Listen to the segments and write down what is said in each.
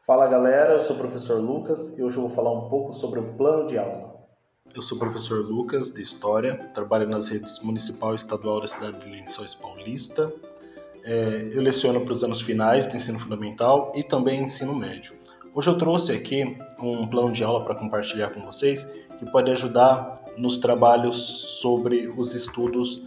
Fala galera, eu sou o professor Lucas e hoje eu vou falar um pouco sobre o plano de aula. Eu sou o professor Lucas, de História, trabalho nas redes Municipal e Estadual da cidade de Lençóis Paulista. Eu leciono para os anos finais do ensino fundamental e também ensino médio. Hoje eu trouxe aqui um plano de aula para compartilhar com vocês que pode ajudar nos trabalhos sobre os estudos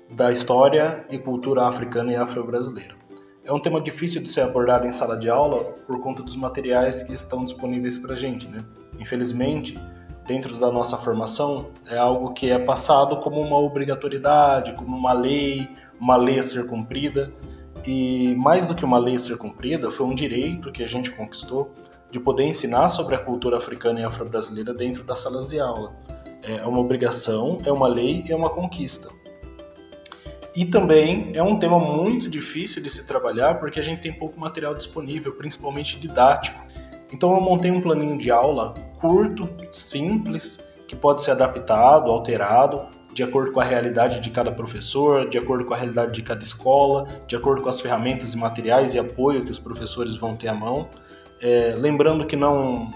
da história e cultura africana e afro-brasileira. É um tema difícil de ser abordado em sala de aula por conta dos materiais que estão disponíveis para a gente, né? Infelizmente, dentro da nossa formação, é algo que é passado como uma obrigatoriedade, como uma lei a ser cumprida. E mais do que uma lei a ser cumprida, foi um direito que a gente conquistou de poder ensinar sobre a cultura africana e afro-brasileira dentro das salas de aula. É uma obrigação, é uma lei, é uma conquista. E também é um tema muito difícil de se trabalhar porque a gente tem pouco material disponível, principalmente didático. Então eu montei um planinho de aula curto, simples, que pode ser adaptado, alterado, de acordo com a realidade de cada professor, de acordo com a realidade de cada escola, de acordo com as ferramentas e materiais e apoio que os professores vão ter à mão. Lembrando que não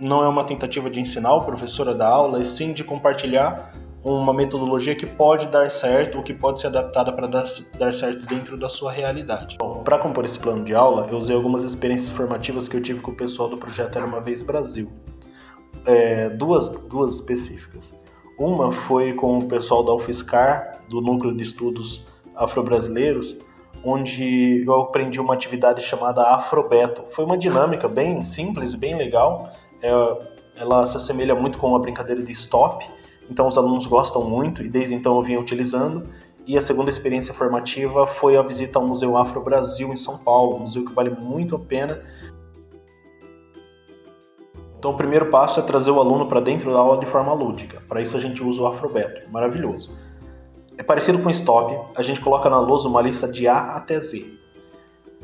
é uma tentativa de ensinar o professor a dar aula, e sim de compartilhar uma metodologia que pode dar certo ou que pode ser adaptada para dar certo dentro da sua realidade. Bom, para compor esse plano de aula, eu usei algumas experiências formativas que eu tive com o pessoal do projeto Era Uma Vez Brasil. Duas específicas. Uma foi com o pessoal da UFSCar, do Núcleo de Estudos Afro-Brasileiros, onde eu aprendi uma atividade chamada Afrobeto. Foi uma dinâmica bem simples e bem legal. Ela se assemelha muito com uma brincadeira de stop, então os alunos gostam muito e desde então eu vinha utilizando. E a segunda experiência formativa foi a visita ao Museu Afro-Brasil em São Paulo, um museu que vale muito a pena. Então o primeiro passo é trazer o aluno para dentro da aula de forma lúdica. Para isso a gente usa o Afrobeto, maravilhoso. É parecido com o stop, a gente coloca na lousa uma lista de A até Z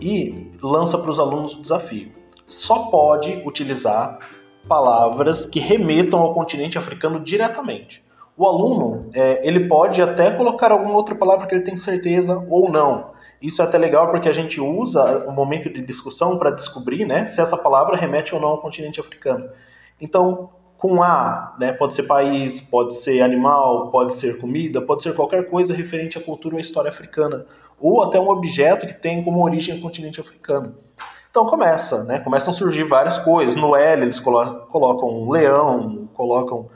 e lança para os alunos o desafio. Só pode utilizar palavras que remetam ao continente africano diretamente. O aluno, ele pode até colocar alguma outra palavra que ele tem certeza ou não. Isso é até legal porque a gente usa o momento de discussão para descobrir, né, se essa palavra remete ou não ao continente africano. Então, com A, né, pode ser país, pode ser animal, pode ser comida, pode ser qualquer coisa referente à cultura ou à história africana, ou até um objeto que tem como origem o continente africano. Então começam a surgir várias coisas. No L eles colocam um leão, colocam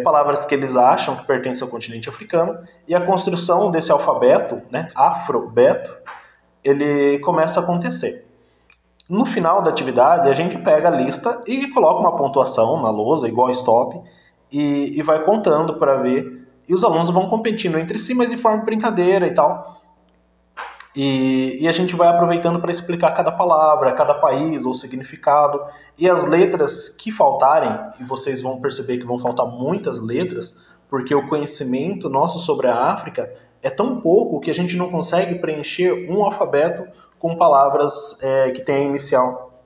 palavras que eles acham que pertencem ao continente africano, e a construção desse alfabeto, né, afrobeto, ele começa a acontecer. No final da atividade, a gente pega a lista e coloca uma pontuação na lousa, igual stop, e vai contando para ver, e os alunos vão competindo entre si, mas de forma de brincadeira e tal. E a gente vai aproveitando para explicar cada palavra, cada país ou significado. E as letras que faltarem, e vocês vão perceber que vão faltar muitas letras, porque o conhecimento nosso sobre a África é tão pouco que a gente não consegue preencher um alfabeto com palavras que têm a inicial,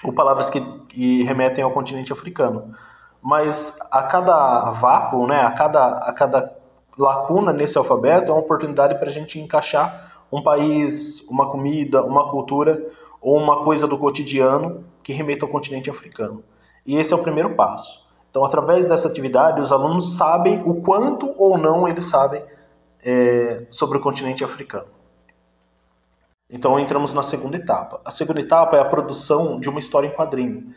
ou palavras que remetem ao continente africano. Mas a cada vácuo, né, a cada lacuna nesse alfabeto é uma oportunidade para a gente encaixar um país, uma comida, uma cultura ou uma coisa do cotidiano que remeta ao continente africano. E esse é o primeiro passo. Então, através dessa atividade, os alunos sabem o quanto ou não eles sabem sobre o continente africano. Então, entramos na segunda etapa. A segunda etapa é a produção de uma história em quadrinho.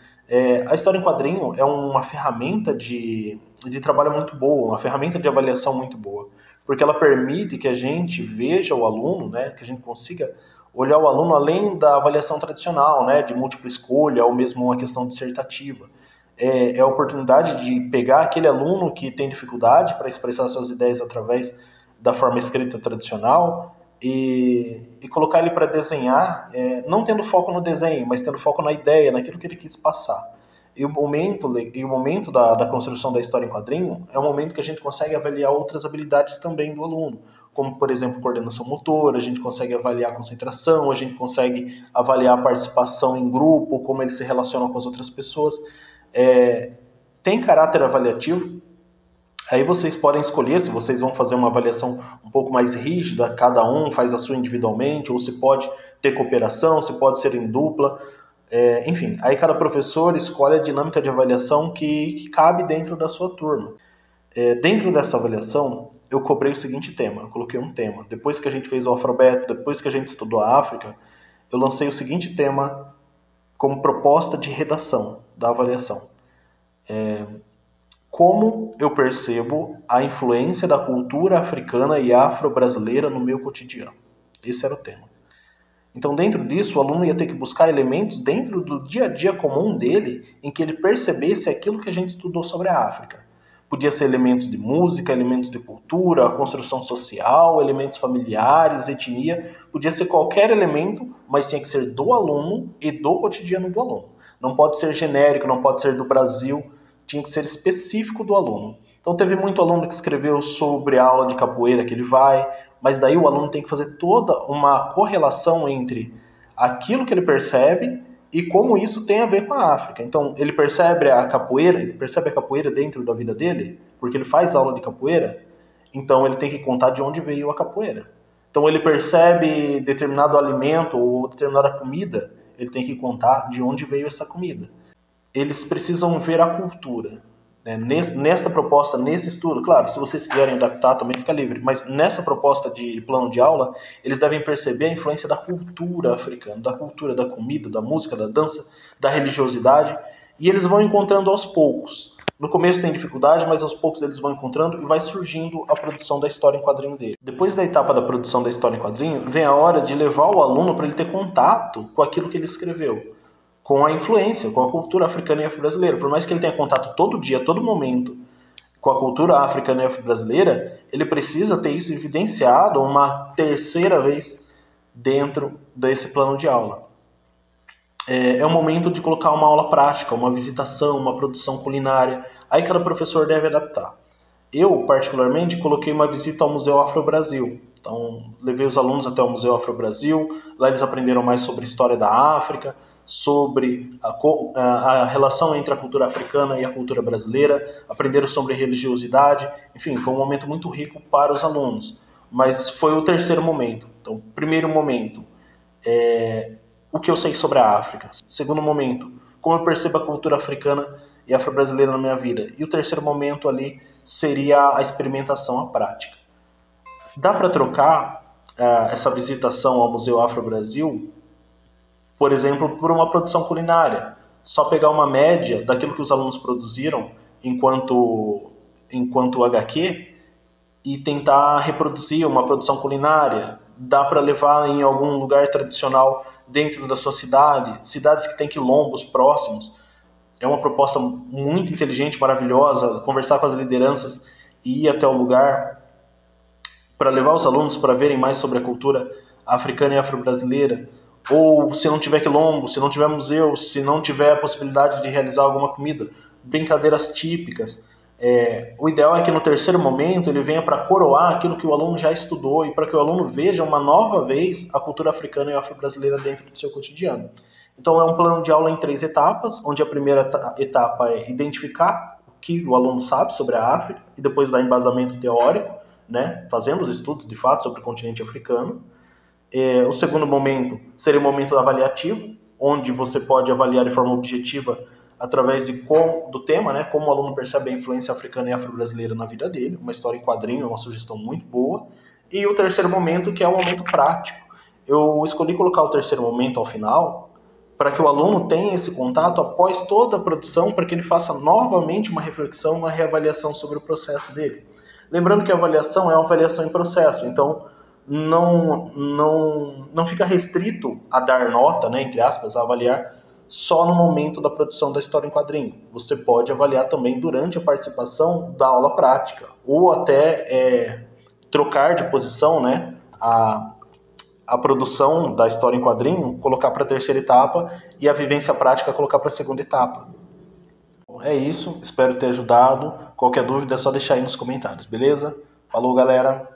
A história em quadrinho é uma ferramenta de trabalho muito boa, uma ferramenta de avaliação muito boa, porque ela permite que a gente veja o aluno, né, que a gente consiga olhar o aluno além da avaliação tradicional, né, de múltipla escolha ou mesmo uma questão dissertativa. É a oportunidade de pegar aquele aluno que tem dificuldade para expressar suas ideias através da forma escrita tradicional e colocar ele para desenhar, não tendo foco no desenho, mas tendo foco na ideia, naquilo que ele quis passar. E o momento da construção da história em quadrinho é um momento que a gente consegue avaliar outras habilidades também do aluno, como, por exemplo, coordenação motora, a gente consegue avaliar a concentração, a gente consegue avaliar a participação em grupo, como ele se relaciona com as outras pessoas. Tem caráter avaliativo. Aí vocês podem escolher se vocês vão fazer uma avaliação um pouco mais rígida, cada um faz a sua individualmente, ou se pode ter cooperação, se pode ser em dupla. Enfim, aí cada professor escolhe a dinâmica de avaliação que cabe dentro da sua turma. Dentro dessa avaliação, eu cobrei o seguinte tema, eu coloquei um tema. Depois que a gente fez o alfabeto, depois que a gente estudou a África, eu lancei o seguinte tema como proposta de redação da avaliação. Como eu percebo a influência da cultura africana e afro-brasileira no meu cotidiano? Esse era o tema. Então, dentro disso, o aluno ia ter que buscar elementos dentro do dia a dia comum dele em que ele percebesse aquilo que a gente estudou sobre a África. Podia ser elementos de música, elementos de cultura, construção social, elementos familiares, etnia. Podia ser qualquer elemento, mas tinha que ser do aluno e do cotidiano do aluno. Não pode ser genérico, não pode ser do Brasil, tinha que ser específico do aluno. Então teve muito aluno que escreveu sobre a aula de capoeira que ele vai, mas daí o aluno tem que fazer toda uma correlação entre aquilo que ele percebe e como isso tem a ver com a África. Então, ele percebe a capoeira dentro da vida dele, porque ele faz aula de capoeira, então ele tem que contar de onde veio a capoeira. Então, ele percebe determinado alimento ou determinada comida, ele tem que contar de onde veio essa comida. Eles precisam ver a cultura. Nesta proposta, nesse estudo, claro, se vocês quiserem adaptar também fica livre, mas nessa proposta de plano de aula, eles devem perceber a influência da cultura africana, da cultura, da comida, da música, da dança, da religiosidade, e eles vão encontrando aos poucos. No começo tem dificuldade, mas aos poucos eles vão encontrando e vai surgindo a produção da história em quadrinho dele. Depois da etapa da produção da história em quadrinho, vem a hora de levar o aluno para ele ter contato com aquilo que ele escreveu, com a influência, com a cultura africana e afro-brasileira. Por mais que ele tenha contato todo dia, todo momento, com a cultura africana e afro-brasileira, ele precisa ter isso evidenciado uma terceira vez dentro desse plano de aula. É o momento de colocar uma aula prática, uma visitação, uma produção culinária. Aí cada professor deve adaptar. Eu, particularmente, coloquei uma visita ao Museu Afro-Brasil. Então, levei os alunos até o Museu Afro-Brasil. Lá eles aprenderam mais sobre a história da África, sobre a relação entre a cultura africana e a cultura brasileira, aprenderam sobre religiosidade, enfim, foi um momento muito rico para os alunos, mas foi o terceiro momento. Então, primeiro momento, o que eu sei sobre a África. Segundo momento, como eu percebo a cultura africana e afro-brasileira na minha vida. E o terceiro momento ali seria a experimentação, a prática. Dá para trocar essa visitação ao Museu Afro-Brasil, por exemplo, por uma produção culinária. Só pegar uma média daquilo que os alunos produziram enquanto HQ e tentar reproduzir uma produção culinária. Dá para levar em algum lugar tradicional dentro da sua cidade, cidades que têm quilombos próximos. É uma proposta muito inteligente, maravilhosa, conversar com as lideranças e ir até o lugar para levar os alunos para verem mais sobre a cultura africana e afro-brasileira. Ou se não tiver quilombo, se não tiver museu, se não tiver a possibilidade de realizar alguma comida, brincadeiras típicas. O ideal é que no terceiro momento ele venha para coroar aquilo que o aluno já estudou e para que o aluno veja uma nova vez a cultura africana e afro-brasileira dentro do seu cotidiano. Então é um plano de aula em 3 etapas, onde a primeira etapa é identificar o que o aluno sabe sobre a África e depois dar embasamento teórico, fazendo os estudos de fato sobre o continente africano. O segundo momento seria o momento avaliativo, onde você pode avaliar de forma objetiva através do tema, como o aluno percebe a influência africana e afro-brasileira na vida dele. Uma história em quadrinho é uma sugestão muito boa. E o terceiro momento, que é o momento prático. Eu escolhi colocar o terceiro momento ao final para que o aluno tenha esse contato após toda a produção, para que ele faça novamente uma reflexão, uma reavaliação sobre o processo dele. Lembrando que a avaliação é uma avaliação em processo, então não fica restrito a dar nota, entre aspas, a avaliar só no momento da produção da história em quadrinho. Você pode avaliar também durante a participação da aula prática, ou até trocar de posição, a produção da história em quadrinho, colocar para a terceira etapa e a vivência prática colocar para a segunda etapa. É isso, espero ter ajudado. Qualquer dúvida é só deixar aí nos comentários, beleza? Falou, galera!